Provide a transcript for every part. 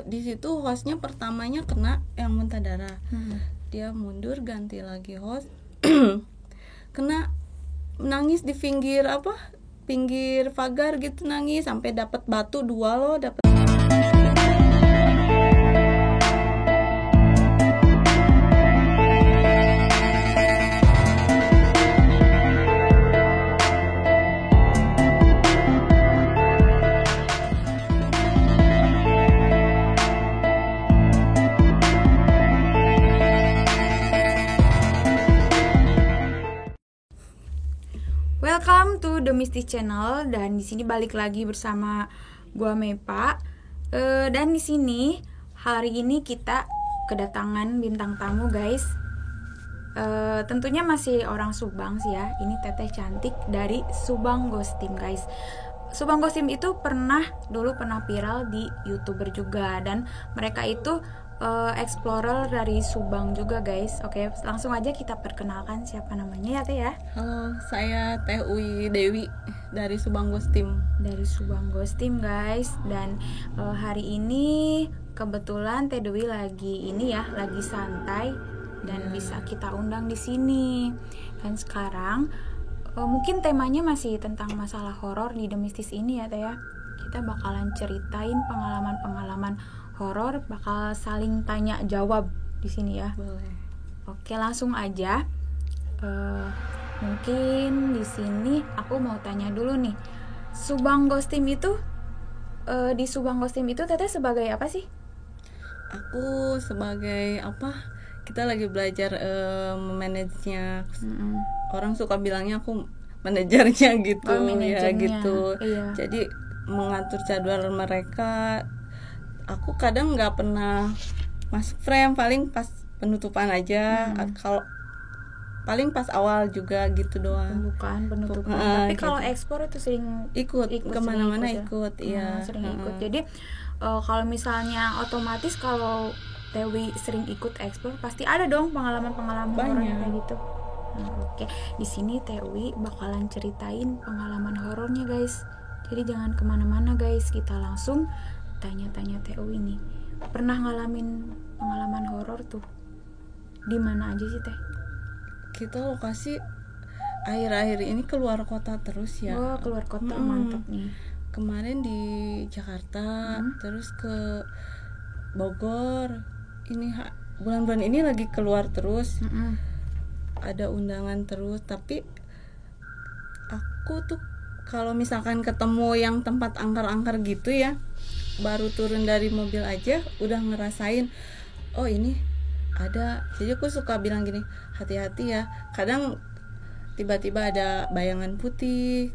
Di situ hostnya pertamanya kena yang muntah darah. Dia mundur ganti lagi host kena, nangis di pinggir pagar gitu, nangis sampai dapat batu 2 loh, dapat. Welcome to The Misty Channel, dan di sini balik lagi bersama gua Mepa. Dan di sini hari ini kita kedatangan bintang tamu, guys. Tentunya masih orang Subang sih ya. Ini teteh cantik dari Subang Ghost Team, guys. Subang Ghost Team itu dulu pernah viral di YouTuber juga, dan mereka itu explorer dari Subang juga, guys. Oke, langsung aja kita perkenalkan siapa namanya ya Teh ya. Halo, saya Teh Uwi Dewi dari Subang Ghost Team. Dari Subang Ghost Team, guys. Dan hari ini kebetulan Teh Dewi lagi santai dan bisa kita undang di sini. Dan sekarang mungkin temanya masih tentang masalah horor di The Mistis ini ya Teh ya. Kita bakalan ceritain pengalaman-pengalaman horor, bakal saling tanya jawab di sini ya. Boleh. Oke, langsung aja. Mungkin di sini aku mau tanya dulu nih. Subang Ghost Team itu di Subang Ghost Team itu Teteh sebagai apa sih? Aku sebagai kita lagi belajar memanagenya. Orang suka bilangnya aku manajernya gitu. Ya gitu. Iya. Jadi mengatur jadwal mereka. Aku kadang nggak pernah masuk frame, paling pas penutupan aja. Kalau paling pas awal juga gitu doang. Pembukaan, penutupan. Tapi gitu. kalau ekspor itu sering ikut kemana-mana ikut ya. Sering ikut. Jadi kalau misalnya otomatis kalau Dewi sering ikut ekspor, pasti ada dong pengalaman-pengalaman horornya kayak gitu. Oke. Di sini Dewi bakalan ceritain pengalaman horornya, guys. Jadi jangan kemana-mana, guys. Kita langsung tanya-tanya Dewi nih. Pernah ngalamin pengalaman horor tuh di mana aja sih Teh? Kita lokasi akhir-akhir ini keluar kota terus ya. Oh, keluar kota, mantap nih. Kemarin di Jakarta, terus ke Bogor. Ini bulan-bulan ini lagi keluar terus. Ada undangan terus, tapi aku tuh kalau misalkan ketemu yang tempat angker-angker gitu ya, baru turun dari mobil aja udah ngerasain, oh ini ada. Jadi aku suka bilang gini, hati-hati ya. Kadang tiba-tiba ada bayangan putih,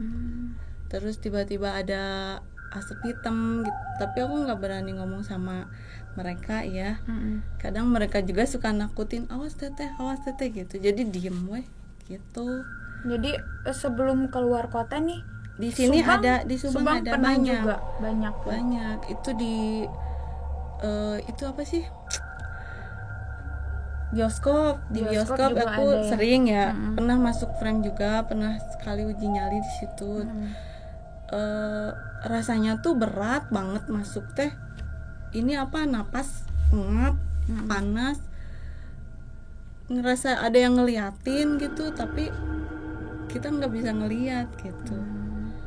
terus tiba-tiba ada asap hitam gitu. Tapi aku nggak berani ngomong sama mereka ya. Kadang mereka juga suka nakutin, awas teteh gitu. Jadi diem weh gitu. Jadi sebelum keluar kota nih, di sini ada, di Subang ada banyak juga banyak. Itu di itu apa sih, bioskop aku ada, sering ya. Pernah masuk frame juga, pernah sekali uji nyali di situ. Rasanya tuh berat banget masuk teh. Ini napas ngap, panas, ngerasa ada yang ngeliatin gitu, tapi kita nggak bisa ngeliat gitu.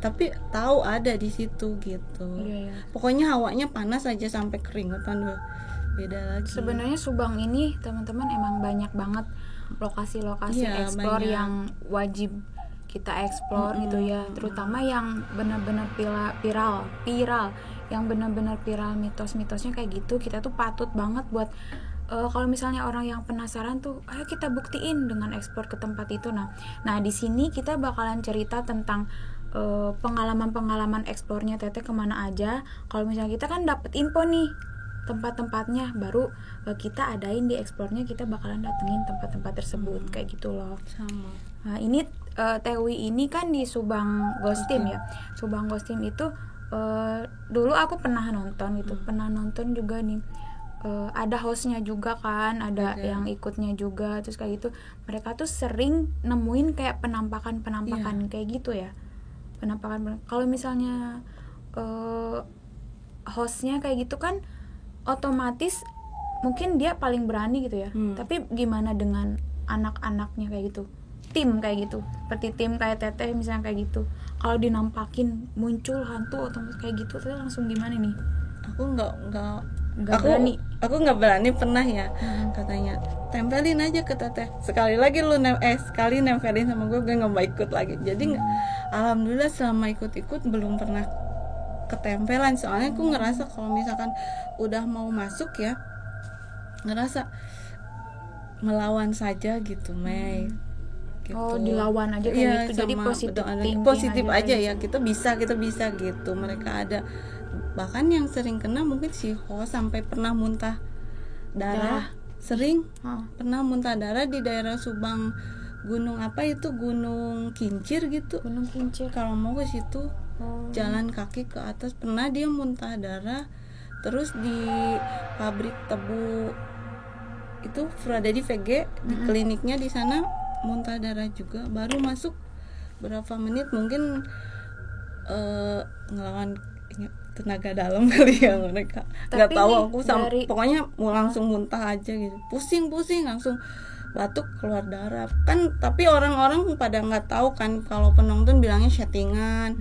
Tapi tahu ada di situ gitu. Iya. Pokoknya hawanya panas aja sampai keringetan, beda lagi. Sebenarnya Subang ini teman-teman emang banyak banget lokasi-lokasi eksplor yang wajib kita eksplor gitu ya, terutama yang benar-benar viral, yang benar-benar viral, mitos-mitosnya kayak gitu. Kita tuh patut banget buat kalau misalnya orang yang penasaran tuh, ayo kita buktiin dengan ekspor ke tempat itu. Nah di sini kita bakalan cerita tentang pengalaman-pengalaman ekspornya Teteh kemana aja. Kalau misalnya kita kan dapet info nih tempat-tempatnya, baru kita adain di ekspornya, kita bakalan datengin tempat-tempat tersebut kayak gitu loh. Sama. Nah ini Tewi ini kan di Subang Ghost Team ya. Subang Ghost Team itu dulu aku pernah nonton gitu, pernah nonton juga nih. Ada hostnya juga kan, ada yang ikutnya juga, terus kayak gitu. Mereka tuh sering nemuin kayak penampakan kayak gitu ya. Penampakan. Kalau misalnya hostnya kayak gitu kan otomatis mungkin dia paling berani gitu ya. Tapi gimana dengan anak-anaknya kayak gitu, tim kayak gitu, seperti tim kayak Teteh misalnya kayak gitu, kalau dinampakin muncul hantu otomatis kayak gitu, Teteh langsung gimana nih? Aku nggak berani. Aku nggak berani pernah ya. Katanya tempelin aja ke Teteh, sekali lagi lu sekali nempelin sama gue nggak mau ikut lagi. Jadi alhamdulillah selama ikut-ikut belum pernah ketempelan. Soalnya aku ngerasa kalau misalkan udah mau masuk ya, ngerasa melawan saja gitu, Mei. Gitu. Oh, dilawan aja kayak gitu. Jadi positif aja ya, kita bisa gitu. Mereka ada bahkan yang sering kena mungkin si host sampai pernah muntah darah. Sering pernah muntah darah di daerah Subang, gunung apa itu, Gunung Kincir gitu. Gunung Kincir. Kalau mau ke situ jalan kaki ke atas pernah dia muntah darah. Terus di pabrik tebu itu berada di VG, di kliniknya di sana muntah darah juga. Baru masuk berapa menit mungkin ngelawan tenaga dalam kali ya mereka. Nggak tahu aku pokoknya mau langsung muntah aja gitu, pusing langsung batuk keluar darah kan. Tapi orang-orang pada nggak tahu kan kalau penonton bilangnya settingan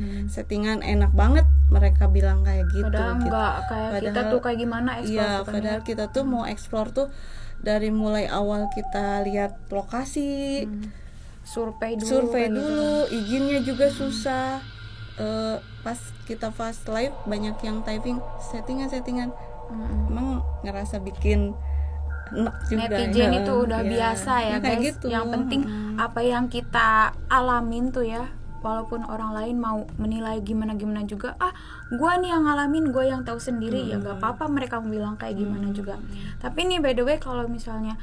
enak banget, mereka bilang kayak gitu. Padahal gitu. Nggak kayak padahal, kita tuh kayak gimana explore. Iya, padahal kita tuh mau explore tuh dari mulai awal kita lihat lokasi, survei dulu, izinnya juga susah. Pas kita fast live banyak yang typing settingan, emang ngerasa bikin enak juga. Netizen ya. Itu udah biasa ya guys. Gitu. Yang penting apa yang kita alamin tuh ya, walaupun orang lain mau menilai gimana juga, gue nih yang ngalamin, gue yang tahu sendiri, ya gak apa-apa mereka bilang kayak gimana juga. Tapi nih by the way, kalau misalnya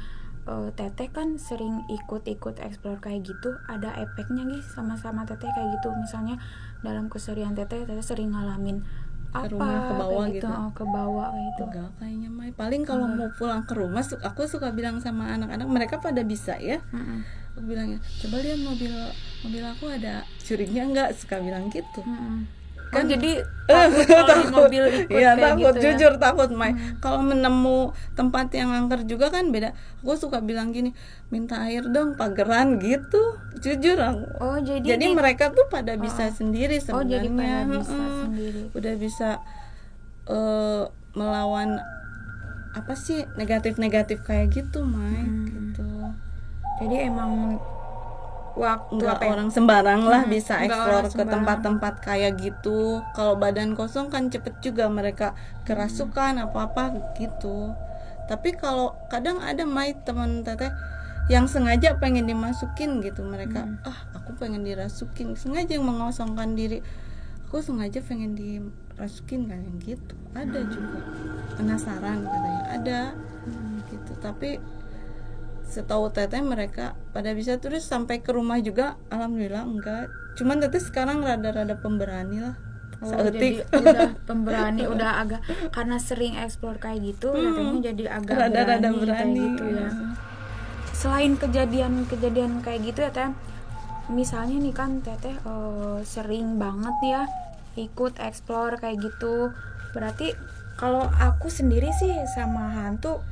Teteh kan sering ikut explore kayak gitu, ada efeknya guys sama Teteh kayak gitu. Misalnya dalam keseharian Teteh sering ngalamin ke rumah ke bawah gitu. Ke bawah kayak gitu. Enggak kayaknya Mai. Paling kalau mau pulang ke rumah aku suka bilang sama anak-anak, mereka pada bisa ya. Aku bilangnya, coba lihat mobil aku ada curinya enggak, suka bilang gitu. Kan jadi takut di mobil ikut iya, kayak takut, gitu jujur takut Mai. Kalau menemu tempat yang angker juga kan beda. Aku suka bilang gini, minta air dong pageran gitu, jujur aku. Jadi mereka tuh pada bisa sendiri sebenarnya. Jadi pada bisa sendiri. Udah bisa melawan apa sih negatif kayak gitu Mai. Gitu. Jadi emang nggak orang sembarang lah bisa explore ke tempat-tempat kayak gitu. Kalau badan kosong kan cepet juga mereka kerasukan apa gitu. Tapi kalau kadang ada Mai teman Teteh yang sengaja pengen dimasukin gitu, mereka aku pengen dirasukin, sengaja mengosongkan diri, aku sengaja pengen dirasukin kan, yang gitu ada juga, penasaran katanya ada gitu. Tapi setahu Teteh mereka pada bisa terus sampai ke rumah juga, alhamdulillah enggak. Cuman Teteh sekarang rada-rada pemberani lah. Jadi udah pemberani, udah agak karena sering explore kayak gitu, katanya jadi agak rada-rada berani gitu ya. Selain kejadian kayak gitu ya Teh, misalnya nih kan Teteh sering banget ya ikut explore kayak gitu. Berarti kalau aku sendiri sih sama hantu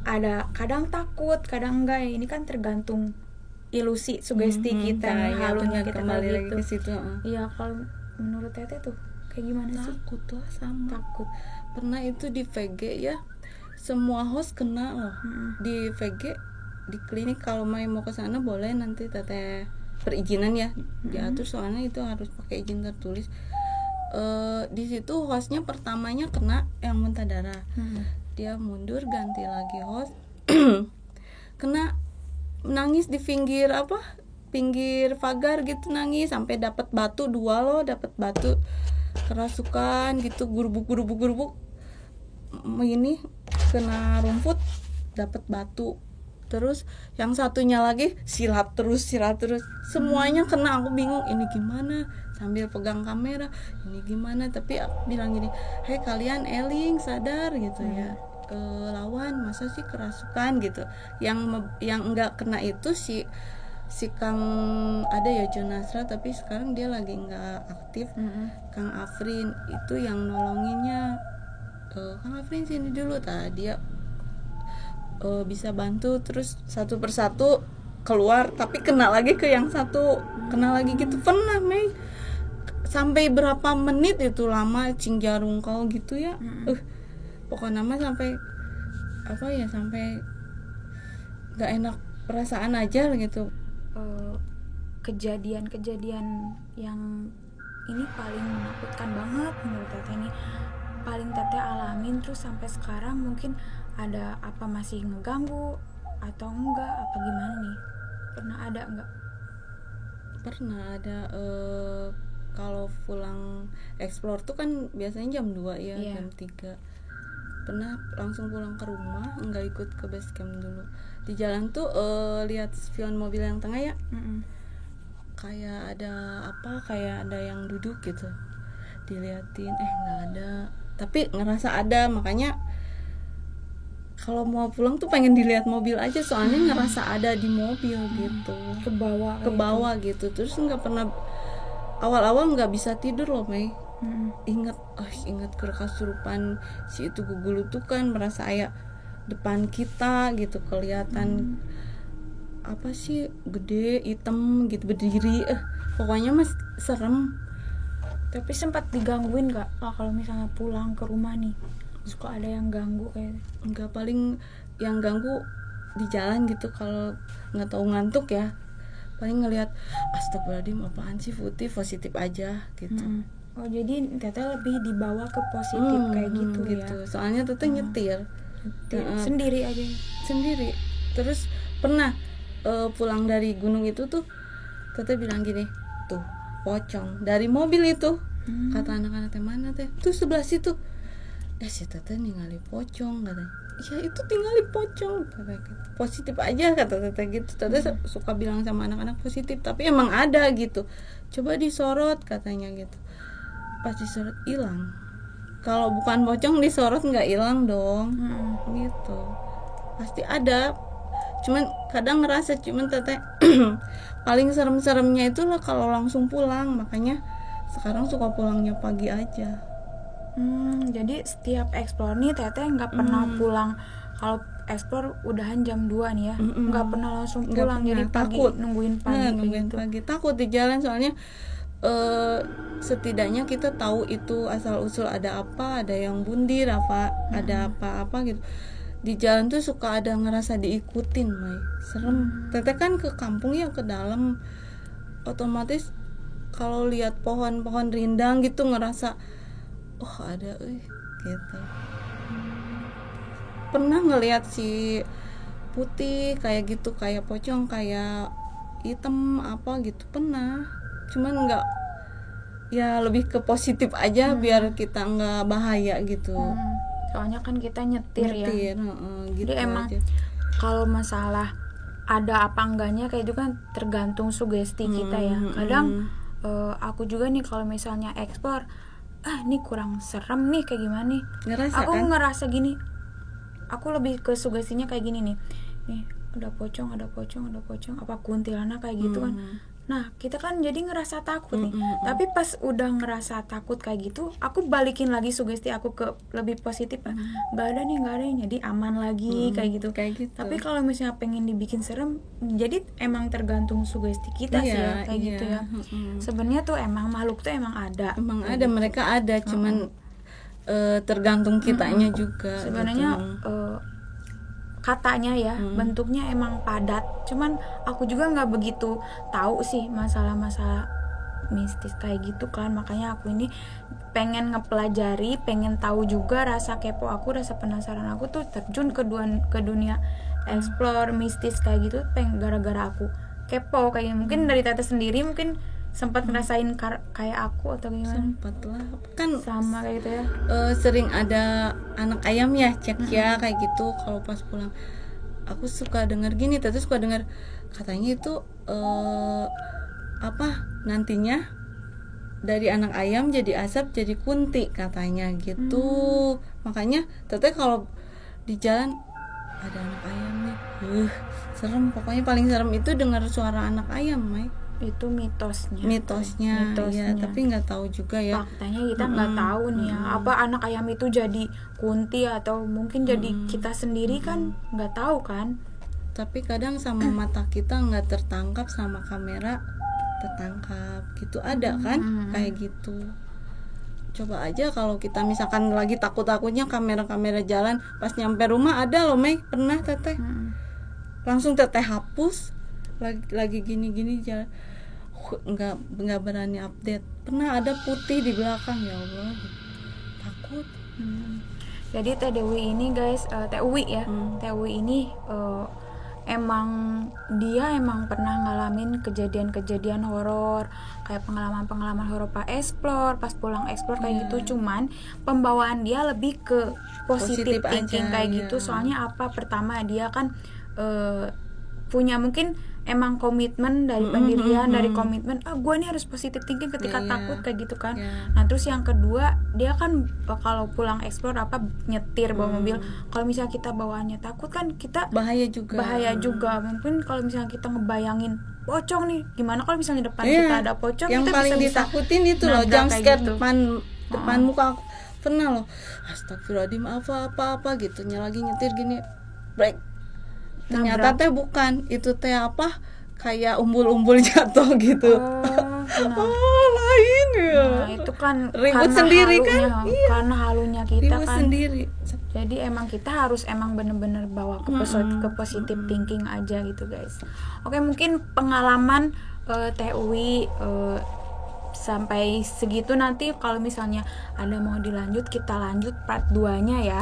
ada kadang takut, kadang enggak. Ini kan tergantung ilusi, sugesti kita, halunya kita kembali gitu. Lagi ke situ. Iya, kalau menurut Teteh tuh kayak gimana sih? Takut lah, sama. Takut. Pernah itu di VG ya, semua host kena loh. Di VG, di klinik. Kalau mau ke sana boleh, nanti Teteh perizinan ya diatur, soalnya itu harus pakai izin tertulis. Di situ hostnya pertamanya kena yang muntah darah. Dia mundur, ganti lagi host, kena, nangis di pinggir pagar gitu, nangis sampai dapat batu 2 loh, dapat batu kerasukan gitu, gurubuk ini kena rumput dapat batu. Terus yang satunya lagi silat terus semuanya kena. Aku bingung ini gimana, sambil pegang kamera ini gimana. Tapi aku bilang gini, hei kalian eling sadar gitu ya, lawan masa sih kerasukan gitu. Yang enggak kena itu si Kang, ada ya Jonasra, tapi sekarang dia lagi enggak aktif. Kang Afrin itu yang nolonginnya Kang Afrin sini dulu, dia bisa bantu, terus satu persatu keluar tapi kena lagi ke yang satu, kena lagi gitu. Pernah Mei sampai berapa menit itu lama cing jarungkau gitu ya. Pokoknya mah sampai apa ya, sampai nggak enak perasaan aja gitu. Kejadian-kejadian yang ini paling menakutkan banget menurut Teteh nih, paling Teteh alamin terus sampai sekarang mungkin ada apa, masih ngeganggu atau enggak, apa gimana nih? Pernah ada enggak? Pernah ada. Kalau pulang explore tuh kan biasanya jam 2 ya, jam 3. Pernah langsung pulang ke rumah, nggak ikut ke base camp dulu. Di jalan tuh lihat spion mobil yang tengah ya. Kayak ada apa, kayak ada yang duduk gitu. Diliatin, nggak ada. Tapi ngerasa ada, makanya kalau mau pulang tuh pengen dilihat mobil aja, soalnya ngerasa ada di mobil gitu. Ke bawah gitu. Terus nggak pernah, awal-awal nggak bisa tidur loh Mei. Ingat kesurupan si itu gugulutukan, merasa kayak depan kita gitu, kelihatan apa sih, gede hitam gitu berdiri. Pokoknya mas serem. Tapi sempat digangguin nggak kalau misalnya pulang ke rumah nih, suka ada yang ganggu kayak? Enggak, paling yang ganggu di jalan gitu, kalau nggak tahu ngantuk ya, paling ngelihat astagfirullahaladzim apaan sih Putih, positif aja gitu. Oh jadi Teteh lebih dibawa ke positif kayak gitu ya? Soalnya Teteh nyetir sendiri aja. Sendiri. Terus pernah pulang dari gunung itu tuh Teteh bilang gini, tuh pocong dari mobil itu. Kata anak-anak teh, mana teh? Tuh sebelah situ. Si Teteh ningali pocong katanya. Ya itu tinggali pocong kata gitu. Positif aja kata Teteh gitu. Teteh suka bilang sama anak-anak positif, tapi emang ada gitu. Coba disorot katanya gitu. Pas disorot hilang. Kalau bukan pocong disorot nggak hilang dong. Gitu. Pasti ada. Cuman kadang ngerasa, cuman Teteh paling serem-seremnya itu lah kalau langsung pulang. Makanya sekarang suka pulangnya pagi aja. Jadi setiap explore nih Teteh nggak pernah pulang. Kalau explore udahan jam 2 nih ya, nggak pernah langsung pulang. Jadi pagi takut. nungguin pagi gitu. Pagi takut di jalan, soalnya setidaknya kita tahu itu asal usul ada apa, ada yang bundir apa, ada apa-apa gitu. Di jalan tuh suka ada ngerasa diikutin, Mai. Serem. Teteh kan ke kampung ya, ke dalam, otomatis kalau lihat pohon-pohon rindang gitu ngerasa ada gitu. Pernah ngelihat si Putih kayak gitu, kayak pocong, kayak hitam apa gitu, pernah. Cuman nggak, ya lebih ke positif aja biar kita nggak bahaya gitu. Soalnya kan kita nyetir ya. Gitu. Jadi emang kalau masalah ada apa enggaknya kayak itu kan tergantung sugesti kita ya. Kadang aku juga nih kalau misalnya explore, ini kurang serem nih, kayak gimana nih, aku kan ngerasa gini, aku lebih ke sugestinya kayak gini nih, ada pocong, apa kuntilanak kayak gitu kan. Nah kita kan jadi ngerasa takut nih. Tapi pas udah ngerasa takut kayak gitu, aku balikin lagi sugesti aku ke lebih positif. Nggak ada nih, jadi aman lagi kayak gitu. Tapi kalau misalnya pengen dibikin serem, jadi emang tergantung sugesti kita sih ya, kayak gitu ya. Sebenarnya tuh emang makhluk tuh emang ada. Ada gitu. Mereka ada, cuman tergantung kitanya juga. Sebenarnya katanya ya bentuknya emang padat, cuman aku juga nggak begitu tahu sih masalah-masalah mistis kayak gitu kan. Makanya aku ini pengen ngepelajari, pengen tahu juga, rasa kepo aku, rasa penasaran aku tuh terjun ke dunia explore mistis kayak gitu, gara-gara aku kepo kayak mungkin dari Teteh sendiri mungkin sempat ngerasain kayak aku atau gimana? Sempat lah, kan sama kayak gitu ya. Sering ada anak ayam ya cek ya kayak gitu. Kalau pas pulang aku suka dengar gini, Teteh suka dengar katanya itu apa nantinya dari anak ayam jadi asap jadi kunti katanya gitu. Makanya Teteh kalau di jalan ada anak ayam nih, serem. Pokoknya paling serem itu dengar suara anak ayam, Mai. itu mitosnya ya, tapi nggak tahu juga ya faktanya. Kita nggak tahu nih ya, apa anak ayam itu jadi kunti atau mungkin jadi kita sendiri kan nggak tahu kan. Tapi kadang sama mata kita nggak tertangkap, sama kamera tertangkap gitu, ada kan kayak gitu. Coba aja kalau kita misalkan lagi takut-takutnya kamera jalan, pas nyampe rumah ada loh Mei, pernah teteh langsung teteh hapus lagi gini jalan, nggak berani update. Pernah ada putih di belakang, ya Allah takut. Jadi Teh Dewi ini guys, Teh Uwi ya, Teh Uwi ini emang pernah ngalamin kejadian horor, kayak pengalaman horor pas pulang explore kayak gitu. Cuman pembawaan dia lebih ke positive thinking kayak gitu. Soalnya apa, pertama dia kan punya mungkin emang komitmen dari pendirian, dari komitmen gue ini harus positive thinking ketika takut kayak gitu kan. Nah terus yang kedua, dia kan kalau pulang explore nyetir bawa mobil, kalau misalnya kita bawaannya takut kan kita bahaya juga. Mungkin kalau misalnya kita ngebayangin pocong nih, gimana kalau misalnya depan kita ada pocong, yang kita paling ditakutin itu loh, jump scare gitu. depan muka aku pernah loh, astagfirullahaladzim, apa gitu, lagi nyetir gini, break, ternyata teh bukan, itu teh kayak umbul-umbul jatuh gitu. Lain ya. Nah, itu kan ribut sendiri halunya, kan? Karena halunya kita ribut kan sendiri. Jadi emang kita harus bener-bener bawa ke positive thinking aja gitu guys. Oke, mungkin pengalaman Teh Uwi sampai segitu. Nanti kalau misalnya ada mau dilanjut, kita lanjut part 2-nya ya,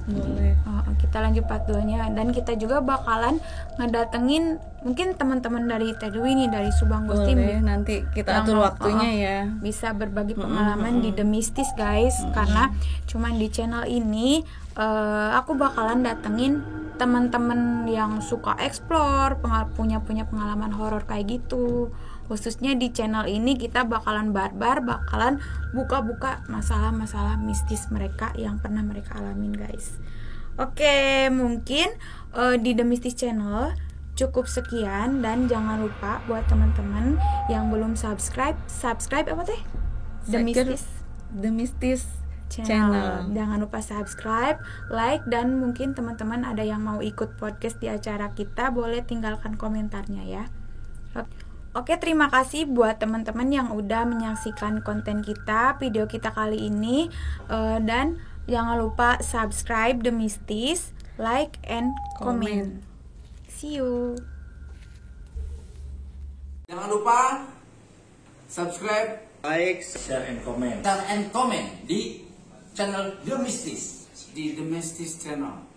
boleh. Kita lanjut part 2-nya, dan kita juga bakalan ngedatengin mungkin teman-teman dari Teh Dewi nih, dari Subang Ghost Team. Nanti kita atur waktunya ya, bisa berbagi pengalaman di The Mistis guys. Karena cuman di channel ini aku bakalan datengin teman-teman yang suka explore, punya pengalaman horor kayak gitu. Khususnya di channel ini kita bakalan bakalan buka-buka masalah-masalah mistis mereka yang pernah mereka alamin guys. Oke, mungkin di The Mistis Channel cukup sekian, dan jangan lupa buat teman-teman yang belum subscribe apa teh? The Mistis Channel. Jangan lupa subscribe, like, dan mungkin teman-teman ada yang mau ikut podcast di acara kita, boleh tinggalkan komentarnya ya. Oke, terima kasih buat teman-teman yang udah menyaksikan konten kita, video kita kali ini, dan jangan lupa subscribe The Mistis, like, and comment. See you. Jangan lupa subscribe, like, share, and comment di channel The Mistis, di The Mistis Channel.